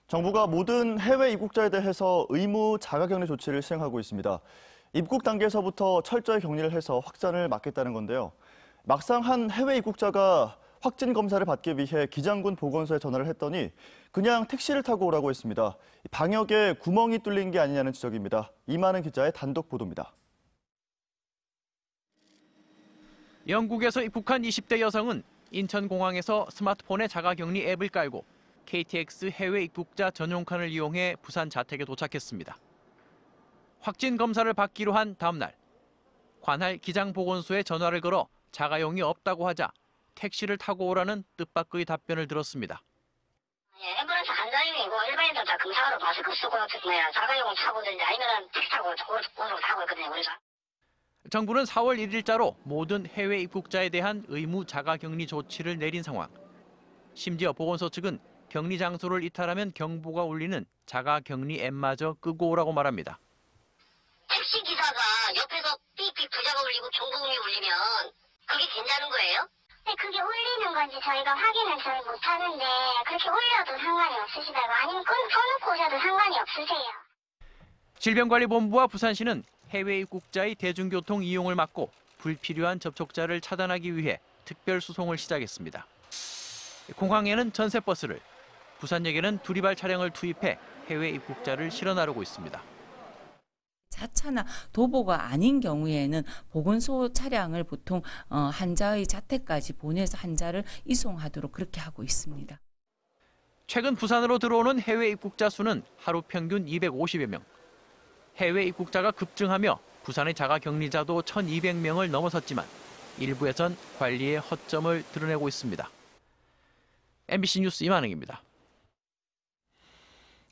정부가 모든 해외 입국자에 대해서 의무 자가격리 조치를 시행하고 있습니다. 입국 단계에서부터 철저히 격리를 해서 확산을 막겠다는 건데요. 막상 한 해외 입국자가 확진 검사를 받기 위해 기장군 보건소에 전화를 했더니 그냥 택시를 타고 오라고 했습니다. 방역에 구멍이 뚫린 게 아니냐는 지적입니다. 이만은 기자의 단독 보도입니다. 영국에서 입국한 20대 여성은 인천공항에서 스마트폰에 자가격리 앱을 깔고 KTX 해외 입국자 전용 칸을 이용해 부산 자택에 도착했습니다. 확진 검사를 받기로 한 다음 날, 관할 기장보건소에 전화를 걸어 자가용이 없다고 하자 택시를 타고 오라는 뜻밖의 답변을 들었습니다. 앰뷸런스 간장이고 일반인들 다 검사하러 마스크 쓰고 자가용 타고든지 아니면 택시 타고 오늘 타고 있거든요, 우리가. 정부는 4월 1일자로 모든 해외 입국자에 대한 의무 자가격리 조치를 내린 상황. 심지어 보건소 측은 격리 장소를 이탈하면 경보가 울리는 자가격리 앱마저 끄고 오라고 말합니다. 택시 기사가 옆에서 삐삐 부자가 울리고 경보음이 울리면 그게 괜찮은 거예요? 네, 그게 울리는 건지 저희가 확인을 잘 못하는데 그렇게 울려도 상관이 없으시다고 아니면 꺼놓고 오셔도 상관이 없으세요. 질병관리본부와 부산시는 해외 입국자의 대중교통 이용을 막고 불필요한 접촉자를 차단하기 위해 특별수송을 시작했습니다. 공항에는 전세버스를, 부산역에는 두리발 차량을 투입해 해외 입국자를 실어 나르고 있습니다. 자차나 도보가 아닌 경우에는 보건소 차량을 보통 환자의 자택까지 보내서 환자를 이송하도록 그렇게 하고 있습니다. 최근 부산으로 들어오는 해외 입국자 수는 하루 평균 250여 명. 해외 입국자가 급증하며 부산의 자가격리자도 1,200명을 넘어섰지만 일부에선 관리의 허점을 드러내고 있습니다. MBC 뉴스 이만흥입니다.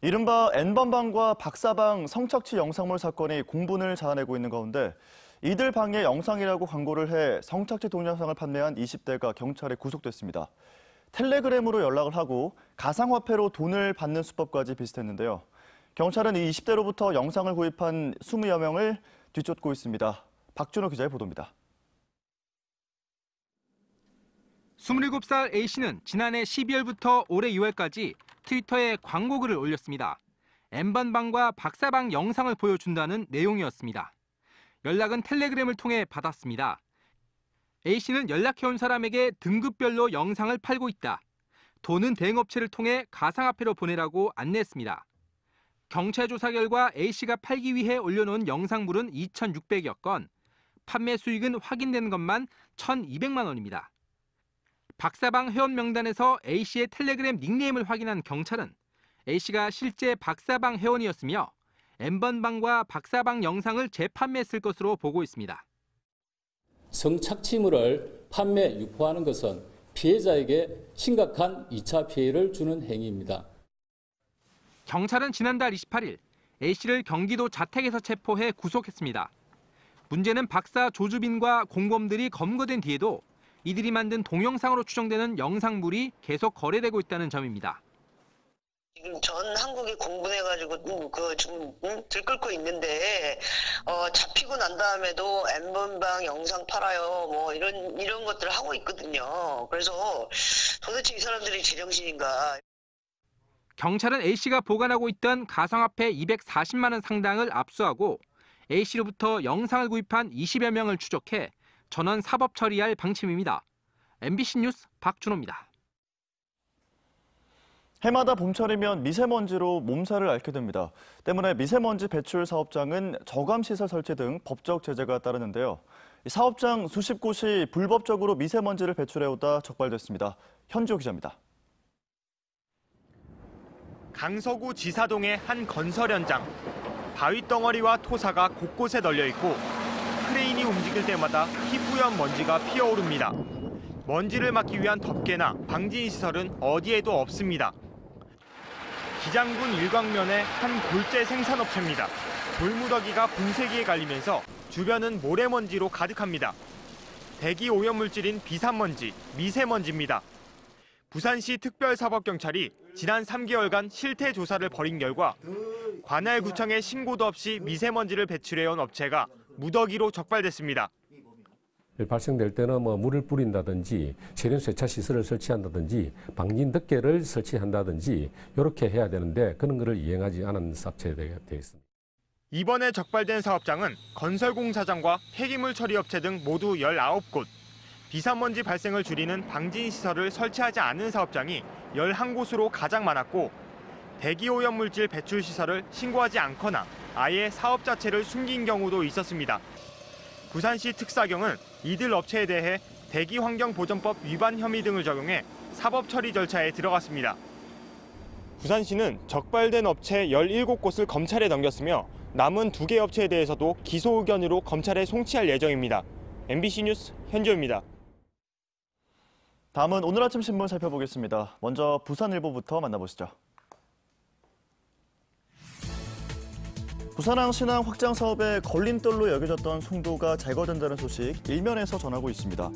이른바 N번방과 박사방 성착취 영상물 사건이 공분을 자아내고 있는 가운데 이들 방의 영상이라고 광고를 해 성착취 동영상을 판매한 20대가 경찰에 구속됐습니다. 텔레그램으로 연락을 하고 가상화폐로 돈을 받는 수법까지 비슷했는데요. 경찰은 이 20대로부터 영상을 구입한 20여 명을 뒤쫓고 있습니다. 박준호 기자의 보도입니다. 27살 A씨는 지난해 12월부터 올해 6월까지 트위터에 광고글을 올렸습니다. N번방과 박사방 영상을 보여준다는 내용이었습니다. 연락은 텔레그램을 통해 받았습니다. A씨는 연락해온 사람에게 등급별로 영상을 팔고 있다. 돈은 대행업체를 통해 가상화폐로 보내라고 안내했습니다. 경찰 조사 결과 A씨가 팔기 위해 올려놓은 영상물은 2,600여 건, 판매 수익은 확인된 것만 1,200만 원입니다. 박사방 회원 명단에서 A씨의 텔레그램 닉네임을 확인한 경찰은 A씨가 실제 박사방 회원이었으며 N번방과 박사방 영상을 재판매했을 것으로 보고 있습니다. 성착취물을 판매, 유포하는 것은 피해자에게 심각한 2차 피해를 주는 행위입니다. 경찰은 지난달 28일 A씨를 경기도 자택에서 체포해 구속했습니다. 문제는 박사 조주빈과 공범들이 검거된 뒤에도 이들이 만든 동영상으로 추정되는 영상물이 계속 거래되고 있다는 점입니다. 지금 전 한국이 공분해가지고 지금 들끓고 있는데 잡히고 난 다음에도 N번방 영상 팔아요 뭐 이런 것들을 하고 있거든요. 그래서 도대체 이 사람들이 제정신인가? 경찰은 A씨가 보관하고 있던 가상화폐 240만 원 상당을 압수하고 A씨로부터 영상을 구입한 20여 명을 추적해 전원 사법 처리할 방침입니다. MBC 뉴스 박준호입니다. 해마다 봄철이면 미세먼지로 몸살을 앓게 됩니다. 때문에 미세먼지 배출 사업장은 저감시설 설치 등 법적 제재가 따르는데요. 사업장 수십 곳이 불법적으로 미세먼지를 배출해오다 적발됐습니다. 현지호 기자입니다. 강서구 지사동의 한 건설 현장. 바위 덩어리와 토사가 곳곳에 널려 있고 크레인이 움직일 때마다 희뿌연 먼지가 피어오릅니다. 먼지를 막기 위한 덮개나 방진 시설은 어디에도 없습니다. 기장군 일광면의 한 골재 생산업체입니다. 돌무더기가 분쇄기에 갈리면서 주변은 모래먼지로 가득합니다. 대기 오염물질인 비산먼지, 미세먼지입니다. 부산시 특별사법경찰이 지난 3개월간 실태 조사를 벌인 결과 관할구청에 신고도 없이 미세먼지를 배출해온 업체가 무더기로 적발됐습니다. 발생될 때는 뭐 물을 뿌린다든지 세련 세차 시설을 설치한다든지 방진 덮개를 설치한다든지 이렇게 해야 되는데 그런 것을 이행하지 않은 사업체가 되어 있습니다. 이번에 적발된 사업장은 건설공사장과 폐기물 처리업체 등 모두 19곳. 비산먼지 발생을 줄이는 방진 시설을 설치하지 않은 사업장이 11곳으로 가장 많았고 대기오염물질 배출 시설을 신고하지 않거나 아예 사업 자체를 숨긴 경우도 있었습니다. 부산시 특사경은 이들 업체에 대해 대기환경보전법 위반 혐의 등을 적용해 사법 처리 절차에 들어갔습니다. 부산시는 적발된 업체 17곳을 검찰에 넘겼으며 남은 2개 업체에 대해서도 기소 의견으로 검찰에 송치할 예정입니다. MBC 뉴스 현주입니다. 다음은 오늘 아침 신문 살펴보겠습니다. 먼저 부산일보부터 만나보시죠. 부산항 신항 확장 사업에 걸림돌로 여겨졌던 송도가 제거된다는 소식 일면에서 전하고 있습니다.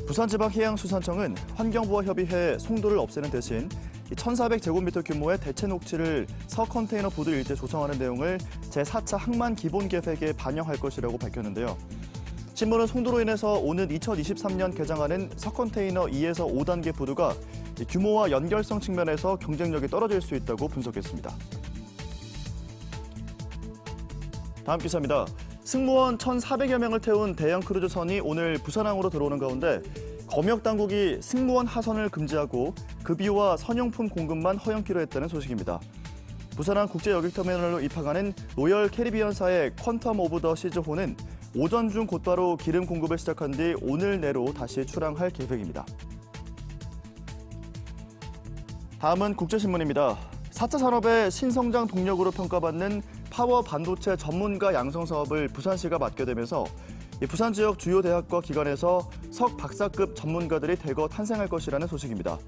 부산지방해양수산청은 환경부와 협의해 송도를 없애는 대신 1,400제곱미터 규모의 대체 녹지를 서컨테이너 부두 일대 조성하는 내용을 제4차 항만 기본 계획에 반영할 것이라고 밝혔는데요. 신문은 송도로 인해서 오는 2023년 개장하는 서컨테이너 2에서 5단계 부두가 규모와 연결성 측면에서 경쟁력이 떨어질 수 있다고 분석했습니다. 다음 기사입니다. 승무원 1,400여 명을 태운 대형 크루즈선이 오늘 부산항으로 들어오는 가운데 검역 당국이 승무원 하선을 금지하고 급유와 선용품 공급만 허용키로 했다는 소식입니다. 부산항 국제여객터미널로 입항하는 로열 캐리비언사의 퀀텀 오브 더 시즈호는 오전 중 곧바로 기름 공급을 시작한 뒤 오늘 내로 다시 출항할 계획입니다. 다음은 국제신문입니다. 4차 산업의 신성장 동력으로 평가받는 파워 반도체 전문가 양성 사업을 부산시가 맡게 되면서 부산 지역 주요 대학과 기관에서 석 박사급 전문가들이 대거 탄생할 것이라는 소식입니다.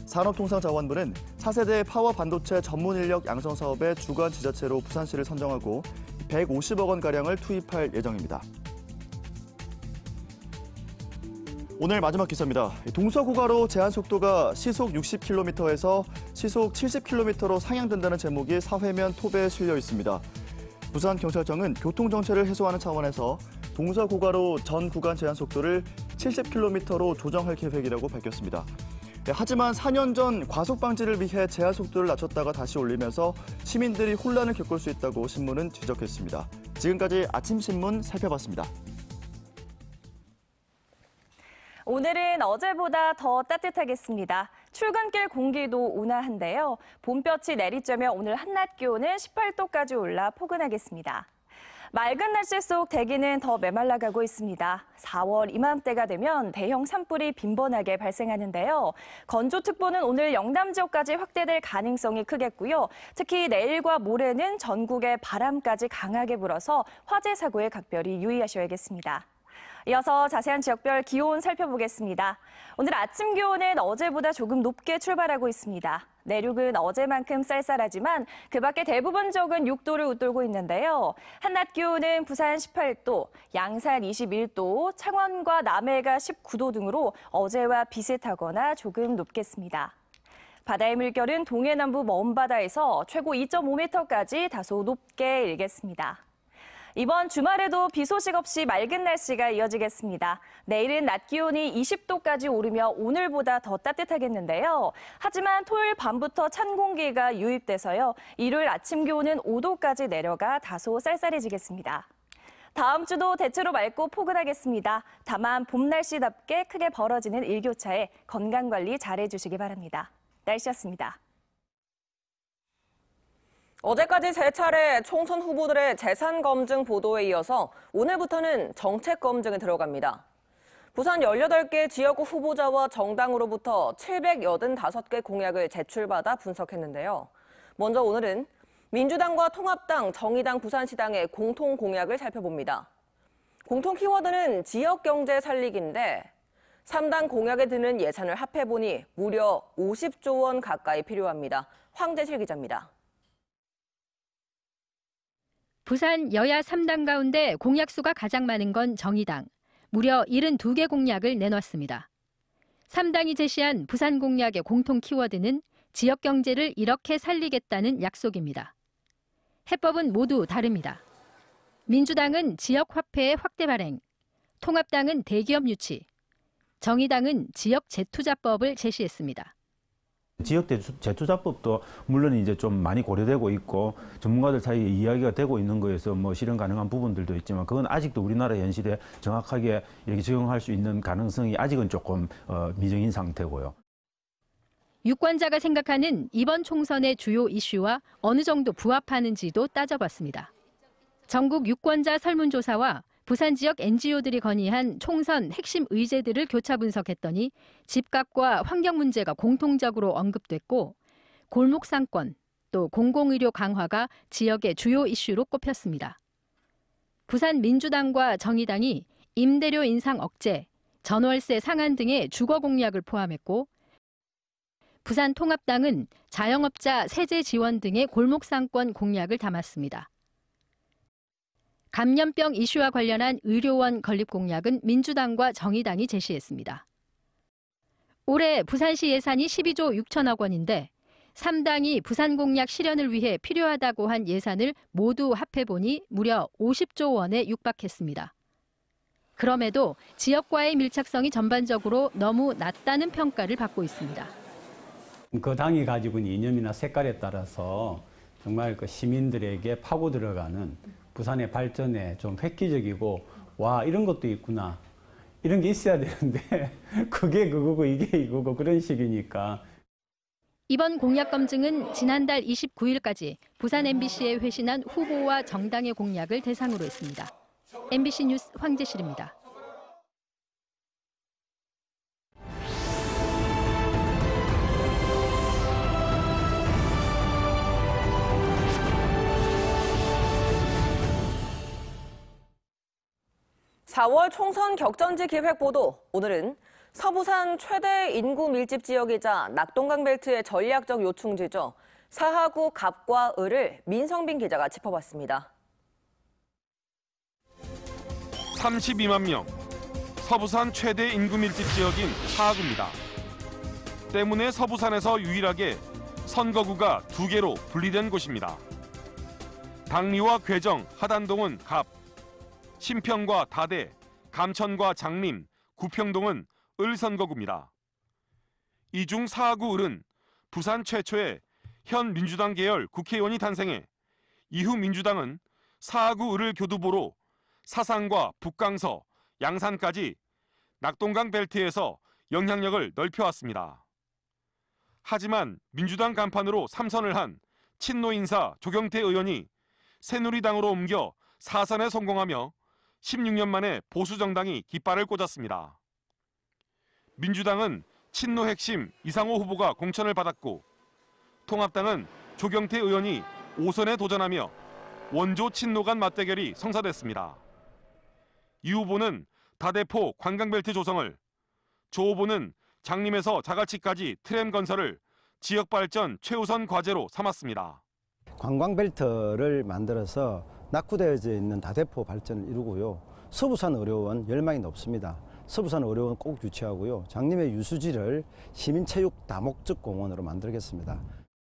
산업통상자원부는 차세대 파워 반도체 전문 인력 양성 사업의 주관 지자체로 부산시를 선정하고 150억 원가량을 투입할 예정입니다. 오늘 마지막 기사입니다. 동서고가로 제한 속도가 시속 60km에서 시속 70km로 상향된다는 제목이 사회면 톱에 실려 있습니다. 부산경찰청은 교통정체를 해소하는 차원에서 동서고가로 전 구간 제한 속도를 70km로 조정할 계획이라고 밝혔습니다. 하지만 4년 전 과속 방지를 위해 제한 속도를 낮췄다가 다시 올리면서 시민들이 혼란을 겪을 수 있다고 신문은 지적했습니다. 지금까지 아침 신문 살펴봤습니다. 오늘은 어제보다 더 따뜻하겠습니다. 출근길 공기도 온화한데요. 봄볕이 내리쬐며 오늘 한낮 기온은 18도까지 올라 포근하겠습니다. 맑은 날씨 속 대기는 더 메말라가고 있습니다. 4월 이맘때가 되면 대형 산불이 빈번하게 발생하는데요. 건조특보는 오늘 영남 지역까지 확대될 가능성이 크겠고요. 특히 내일과 모레는 전국에 바람까지 강하게 불어서 화재 사고에 각별히 유의하셔야겠습니다. 이어서 자세한 지역별 기온 살펴보겠습니다. 오늘 아침 기온은 어제보다 조금 높게 출발하고 있습니다. 내륙은 어제만큼 쌀쌀하지만 그 밖에 대부분 지역은 6도를 웃돌고 있는데요. 한낮 기온은 부산 18도, 양산 21도, 창원과 남해가 19도 등으로 어제와 비슷하거나 조금 높겠습니다. 바다의 물결은 동해 남부 먼바다에서 최고 2.5m까지 다소 높게 일겠습니다. 이번 주말에도 비 소식 없이 맑은 날씨가 이어지겠습니다. 내일은 낮 기온이 20도까지 오르며 오늘보다 더 따뜻하겠는데요. 하지만 토요일 밤부터 찬 공기가 유입돼서요. 일요일 아침 기온은 5도까지 내려가 다소 쌀쌀해지겠습니다. 다음 주도 대체로 맑고 포근하겠습니다. 다만 봄 날씨답게 크게 벌어지는 일교차에 건강관리 잘해주시기 바랍니다. 날씨였습니다. 어제까지 3차례 총선 후보들의 재산 검증 보도에 이어서 오늘부터는 정책 검증에 들어갑니다. 부산 18개 지역구 후보자와 정당으로부터 785개 공약을 제출받아 분석했는데요. 먼저 오늘은 민주당과 통합당, 정의당, 부산시당의 공통 공약을 살펴봅니다. 공통 키워드는 지역 경제 살리기인데 3당 공약에 드는 예산을 합해보니 무려 50조 원 가까이 필요합니다. 황재실 기자입니다. 부산 여야 3당 가운데 공약수가 가장 많은 건 정의당. 무려 72개 공약을 내놨습니다. 3당이 제시한 부산 공약의 공통 키워드는 지역 경제를 이렇게 살리겠다는 약속입니다. 해법은 모두 다릅니다. 민주당은 지역 화폐의 확대 발행, 통합당은 대기업 유치, 정의당은 지역 재투자법을 제시했습니다. 지역 재투자법도 물론 이제 좀 많이 고려되고 있고 전문가들 사이에 이야기가 되고 있는 거에서 뭐 실현 가능한 부분들도 있지만 그건 아직도 우리나라 현실에 정확하게 이렇게 적용할 수 있는 가능성이 아직은 조금 미정인 상태고요. 유권자가 생각하는 이번 총선의 주요 이슈와 어느 정도 부합하는지도 따져봤습니다. 전국 유권자 설문조사와 부산 지역 NGO들이 건의한 총선 핵심 의제들을 교차 분석했더니 집값과 환경 문제가 공통적으로 언급됐고 골목 상권, 또 공공의료 강화가 지역의 주요 이슈로 꼽혔습니다. 부산 민주당과 정의당이 임대료 인상 억제, 전월세 상한 등의 주거 공약을 포함했고 부산 통합당은 자영업자 세제 지원 등의 골목 상권 공약을 담았습니다. 감염병 이슈와 관련한 의료원 건립 공약은 민주당과 정의당이 제시했습니다. 올해 부산시 예산이 12조 6천억 원인데 3당이 부산 공약 실현을 위해 필요하다고 한 예산을 모두 합해보니 무려 50조 원에 육박했습니다. 그럼에도 지역과의 밀착성이 전반적으로 너무 낮다는 평가를 받고 있습니다. 그 당이 가지고 있는 이념이나 색깔에 따라서 정말 그 시민들에게 파고 들어가는 부산의 발전에 좀 획기적이고 와 이런 것도 있구나 이런 게 있어야 되는데 그게 그거고 이게 이거고 그런 식이니까. 이번 공약 검증은 지난달 29일까지 부산 MBC에 회신한 후보와 정당의 공약을 대상으로 했습니다. MBC 뉴스 황재실입니다. (4월) 총선 격전지 기획 보도. 오늘은 서부산 최대 인구 밀집 지역이자 낙동강 벨트의 전략적 요충지죠. 사하구 갑과 을을 민성빈 기자가 짚어봤습니다. 32만 명, 서부산 최대 인구 밀집 지역인 사하구입니다. 때문에 서부산에서 유일하게 선거구가 2개로 분리된 곳입니다. 당리와 괴정, 하단동은 갑, 신평과 다대, 감천과 장림, 구평동은 을 선거구입니다. 이 중 사하구 을은 부산 최초의 현 민주당 계열 국회의원이 탄생해 이후 민주당은 사하구 을을 교두보로 사상과 북강서, 양산까지 낙동강 벨트에서 영향력을 넓혀왔습니다. 하지만 민주당 간판으로 3선을 한 친노 인사 조경태 의원이 새누리당으로 옮겨 4선에 성공하며 16년 만에 보수정당이 깃발을 꽂았습니다. 민주당은 친노 핵심 이상호 후보가 공천을 받았고 통합당은 조경태 의원이 5선에 도전하며 원조 친노 간 맞대결이 성사됐습니다. 이 후보는 다대포 관광벨트 조성을, 조 후보는 장림에서 자갈치까지 트램 건설을 지역 발전 최우선 과제로 삼았습니다. 관광벨트를 만들어서 낙후되어져 있는 다대포 발전을 이루고요. 서부산 의료원 열망이 높습니다. 서부산 의료원 꼭 유치하고요. 장림의 유수지를 시민체육 다목적 공원으로 만들겠습니다.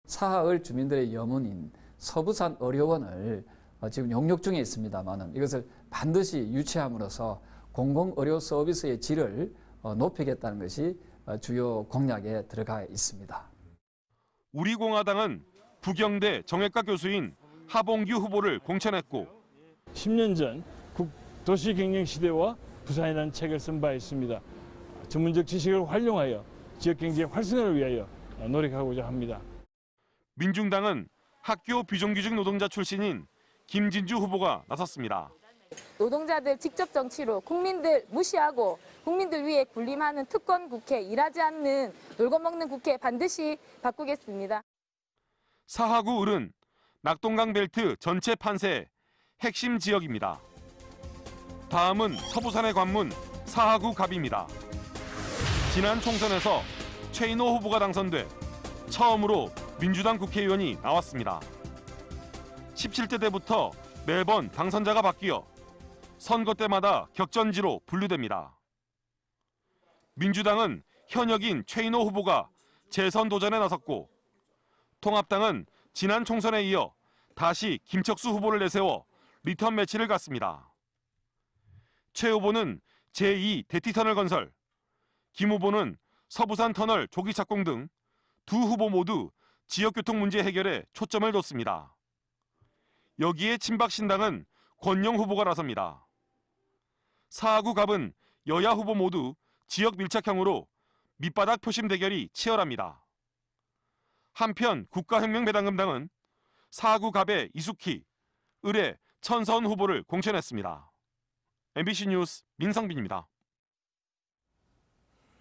사하을 주민들의 염원인 서부산 의료원을 지금 용역 중에 있습니다만 이것을 반드시 유치함으로써 공공의료 서비스의 질을 높이겠다는 것이 주요 공약에 들어가 있습니다. 우리공화당은 부경대 정외과 교수인 하봉규 후보를 공천했고 10년 전 도시경쟁시대와 부산이라는 책을 쓴 바 있습니다. 전문적 지식을 활용하여 지역경제 활성화를 위하여 노력하고자 합니다. 민중당은 학교 비정규직 노동자 출신인 김진주 후보가 나섰습니다. 노동자들 직접 정치로 국민들 무시하고 국민들 위해 군림하는 특권 국회, 일하지 않는 놀고 먹는 국회 반드시 바꾸겠습니다. 사하구 을은 낙동강 벨트 전체 판세의 핵심 지역입니다. 다음은 서부산의 관문 사하구 갑입니다. 지난 총선에서 최인호 후보가 당선돼 처음으로 민주당 국회의원이 나왔습니다. 17대 때부터 매번 당선자가 바뀌어 선거 때마다 격전지로 분류됩니다. 민주당은 현역인 최인호 후보가 재선 도전에 나섰고 통합당은 지난 총선에 이어 다시 김척수 후보를 내세워 리턴 매치를 갔습니다. 최 후보는 제2 대티터널 건설, 김 후보는 서부산 터널 조기 착공 등 두 후보 모두 지역교통 문제 해결에 초점을 뒀습니다. 여기에 친박 신당은 권영 후보가 나섭니다. 사하구 갑은 여야 후보 모두 지역 밀착형으로 밑바닥 표심 대결이 치열합니다. 한편 국가혁명배당금당은 사하구 갑의 이숙희, 을의 천서은 후보를 공천했습니다. MBC 뉴스 민성빈입니다.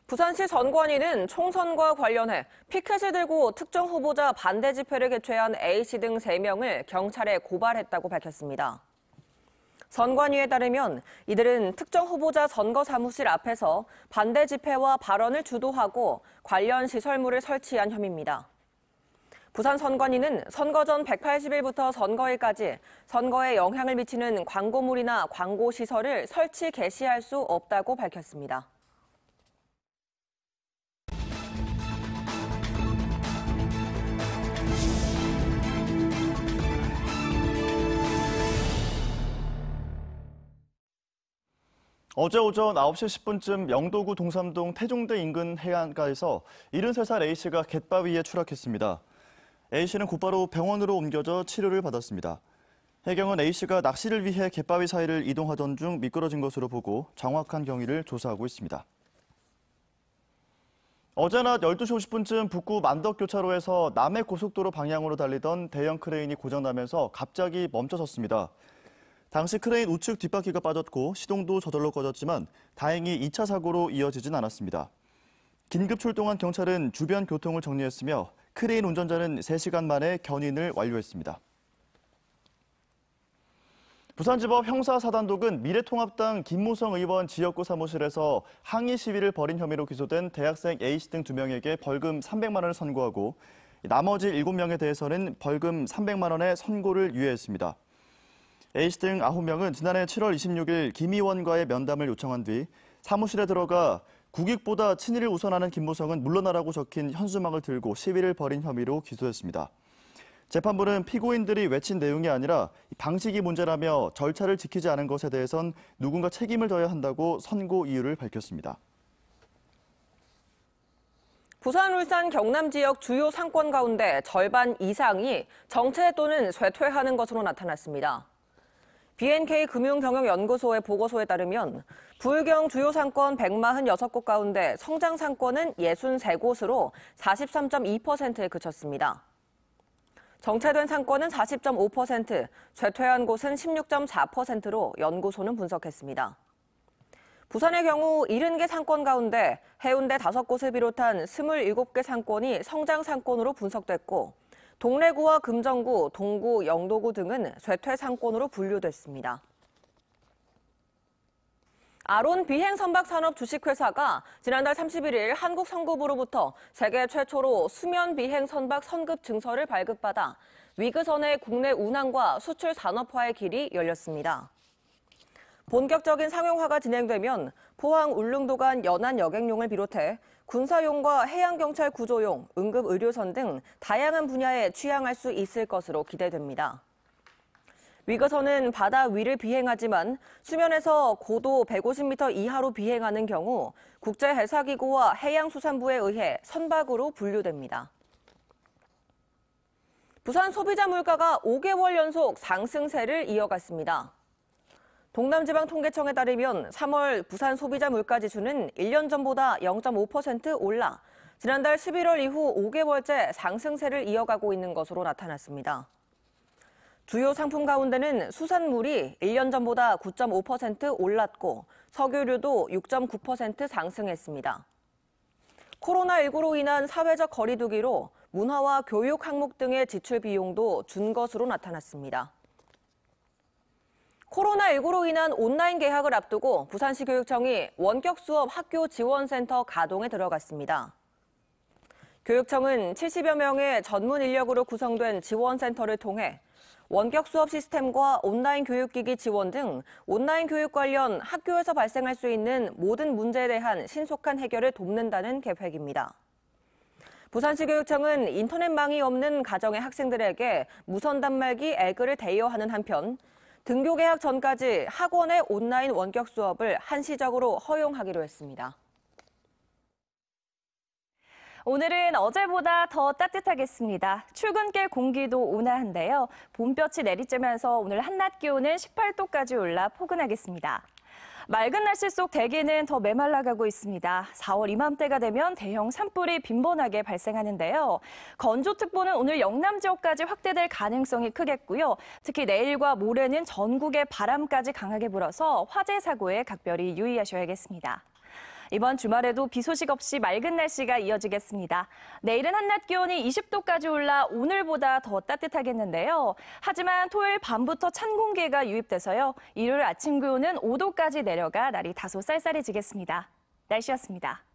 부산시 선관위는 총선과 관련해 피켓을 들고 특정 후보자 반대 집회를 개최한 A씨 등 3명을 경찰에 고발했다고 밝혔습니다. 선관위에 따르면 이들은 특정 후보자 선거 사무실 앞에서 반대 집회와 발언을 주도하고 관련 시설물을 설치한 혐의입니다. 부산 선관위는 선거 전 180일부터 선거일까지 선거에 영향을 미치는 광고물이나 광고 시설을 설치 개시할 수 없다고 밝혔습니다. 어제 오전 9시 10분쯤 영도구 동삼동 태종대 인근 해안가에서 73살 A씨가 갯바위에 추락했습니다. A씨는 곧바로 병원으로 옮겨져 치료를 받았습니다. 해경은 A씨가 낚시를 위해 갯바위 사이를 이동하던 중 미끄러진 것으로 보고 정확한 경위를 조사하고 있습니다. 어제 낮 12시 50분쯤 북구 만덕교차로에서 남해고속도로 방향으로 달리던 대형 크레인이 고장나면서 갑자기 멈춰섰습니다. 당시 크레인 우측 뒷바퀴가 빠졌고 시동도 저절로 꺼졌지만 다행히 2차 사고로 이어지진 않았습니다. 긴급 출동한 경찰은 주변 교통을 정리했으며 크레인 운전자는 3시간 만에 견인을 완료했습니다. 부산지법 형사사단독은 미래통합당 김무성 의원 지역구 사무실에서 항의 시위를 벌인 혐의로 기소된 대학생 A씨 등 2명에게 벌금 300만 원을 선고하고 나머지 7명에 대해서는 벌금 300만 원의 선고를 유예했습니다. A씨 등 9명은 지난해 7월 26일 김 의원과의 면담을 요청한 뒤 사무실에 들어가 국익보다 친일을 우선하는 김무성은 물러나라고 적힌 현수막을 들고 시위를 벌인 혐의로 기소했습니다. 재판부는 피고인들이 외친 내용이 아니라 방식이 문제라며 절차를 지키지 않은 것에 대해선 누군가 책임을 져야 한다고 선고 이유를 밝혔습니다. 부산, 울산, 경남 지역 주요 상권 가운데 절반 이상이 정체 또는 쇠퇴하는 것으로 나타났습니다. BNK 금융경영연구소의 보고서에 따르면 부울경 주요 상권 146곳 가운데 성장 상권은 63곳으로 43.2%에 그쳤습니다. 정체된 상권은 40.5%, 쇠퇴한 곳은 16.4%로 연구소는 분석했습니다. 부산의 경우 70개 상권 가운데 해운대 5곳을 비롯한 27개 상권이 성장 상권으로 분석됐고 동래구와 금정구, 동구, 영도구 등은 쇠퇴 상권으로 분류됐습니다. 아론 비행선박산업 주식회사가 지난달 31일 한국성급으로부터 세계 최초로 수면 비행선박 선급 증서를 발급받아 위그선의 국내 운항과 수출 산업화의 길이 열렸습니다. 본격적인 상용화가 진행되면 포항 울릉도 간 연안 여객용을 비롯해 군사용과 해양경찰 구조용, 응급의료선 등 다양한 분야에 취항할 수 있을 것으로 기대됩니다. 위거선은 바다 위를 비행하지만 수면에서 고도 150m 이하로 비행하는 경우 국제해사기구와 해양수산부에 의해 선박으로 분류됩니다. 부산 소비자 물가가 5개월 연속 상승세를 이어갔습니다. 동남지방통계청에 따르면 3월 부산 소비자 물가지수는 1년 전보다 0.5% 올라 지난달 11월 이후 5개월째 상승세를 이어가고 있는 것으로 나타났습니다. 주요 상품 가운데는 수산물이 1년 전보다 9.5% 올랐고 석유류도 6.9% 상승했습니다. 코로나19로 인한 사회적 거리두기로 문화와 교육 항목 등의 지출 비용도 준 것으로 나타났습니다. 코로나19로 인한 온라인 개학을 앞두고 부산시 교육청이 원격 수업 학교 지원센터 가동에 들어갔습니다. 교육청은 70여 명의 전문 인력으로 구성된 지원센터를 통해 원격 수업 시스템과 온라인 교육기기 지원 등 온라인 교육 관련 학교에서 발생할 수 있는 모든 문제에 대한 신속한 해결을 돕는다는 계획입니다. 부산시 교육청은 인터넷망이 없는 가정의 학생들에게 무선 단말기 에그를 대여하는 한편 등교 개학 전까지 학원의 온라인 원격 수업을 한시적으로 허용하기로 했습니다. 오늘은 어제보다 더 따뜻하겠습니다. 출근길 공기도 온화한데요. 봄볕이 내리쬐면서 오늘 한낮 기온은 18도까지 올라 포근하겠습니다. 맑은 날씨 속 대기는 더 메말라가고 있습니다. 4월 이맘때가 되면 대형 산불이 빈번하게 발생하는데요. 건조특보는 오늘 영남 지역까지 확대될 가능성이 크겠고요. 특히 내일과 모레는 전국에 바람까지 강하게 불어서 화재 사고에 각별히 유의하셔야겠습니다. 이번 주말에도 비 소식 없이 맑은 날씨가 이어지겠습니다. 내일은 한낮 기온이 20도까지 올라 오늘보다 더 따뜻하겠는데요. 하지만 토요일 밤부터 찬 공기가 유입돼서요. 일요일 아침 기온은 5도까지 내려가 날이 다소 쌀쌀해지겠습니다. 날씨였습니다.